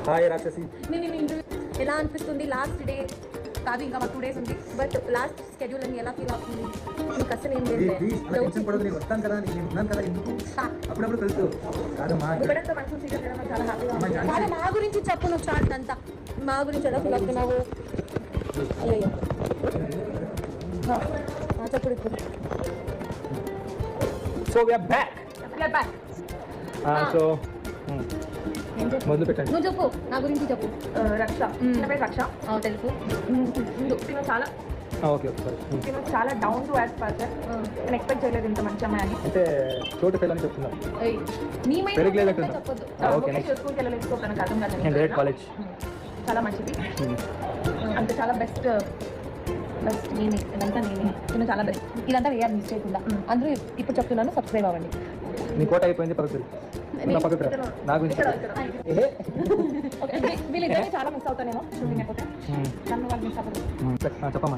Hi రాక్షసి. ఎలా అనిపిస్తుంది? లాస్ట్ డే కాదు, ఇంకా మాకు 2 days ఉంది. బట్ లాస్ట్ స్కెడ్యూల్ అని ఎలా ఫీల్ అవుతుంది? మీకు అసలు ఏం లేదు. వస్తాను కదా, నేను ఉన్నాను కదా, ఎందుకు అప్పుడప్పుడు తెలుసు కాదమ్మా. మా గురించి చెప్పు, నువ్వు చాట్ అంతా మా గురించి ఎలా ఫీల్ అవుతున్నావు? అయ్యో చెప్పు ఇప్పుడు. So we are back. So మొదలు పెట్టండి. నువ్వు చెప్పు, నా గురించి చెప్పు. రక్ష, రక్ష తెలుసు. తిను చాలా ఓకే ఓకే తిను చాలా డౌన్ టు ఎర్త్ పర్సన్. నేను ఎక్స్పెక్ట్ చేయలేదు ఇంత మంచి అమ్మాయి అని. అంటే చోటు పిల్లని చెప్తున్నాను. నీ పెరగలేదు చెప్పొద్దు. స్కూల్కి వెళ్ళలేదు, తనకు అర్థం కాదు. Direct college. చాలా మంచిది, అంటే చాలా బెస్ట్ నేనే, ఇదంతా నేనే. నేను చాలా బెస్ట్. ఇదంతా వేయాలి మిస్ చేయకుండా. అందరూ ఇప్పుడు చెప్తున్నాను, సబ్స్క్రైబ్ అవ్వండి. నీ కోట అయిపోయింది, పక్కకు నా గురించి వీళ్ళిద్దరిని చాలా మిస్ అవుతానేమో షూటింగ్ అయిపోతే. నన్ను వాళ్ళు మిస్ అవ్వదు. చెప్పమ్మా.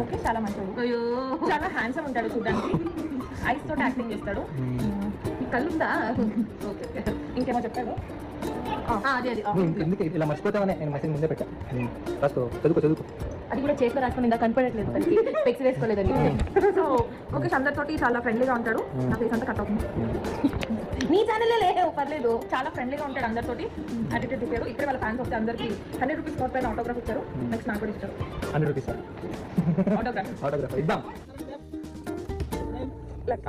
ఓకే, చాలా మంచిది, చాలా హ్యాండ్సమ్ ఉంటాడు చూడడానికి. ఐస్ తోటి యాక్టింగ్ చేస్తాడు. కళ్ళుందా? ఓకే, ఇంకేమో చెప్పాడు. అదే ఎందుకు ఇలా మర్చిపోతామని నేను మెసేజ్ ముందే పెట్టా. చదువుకో. అది కూడా చేతిలో రాసుకుని ఇంకా కనపడట్లేదు, తనకి స్పెక్స్ వేసుకోలేదని. సో ఓకే, అందరితోటి చాలా ఫ్రెండ్లీగా ఉంటాడు. నా ఫేస్ అంతా కట్ అవుతుంది. నీ ఛానల్లో లేవు, పర్లేదు. చాలా ఫ్రెండ్లీగా ఉంటాడు అందరితోటి. యాటిట్యూడ్ ఇచ్చాడు. ఇక్కడ వాళ్ళ ఫ్యాన్స్ వస్తే అందరికి 100 రూపీస్ నోట్ పైన ఆటోగ్రాఫ్ ఇచ్చారు. నెక్స్ట్ నాకు కూడా ఇచ్చారు 100 రూపీస్ ఆటోగ్రాఫ్ ఇద్దాం. లెక్క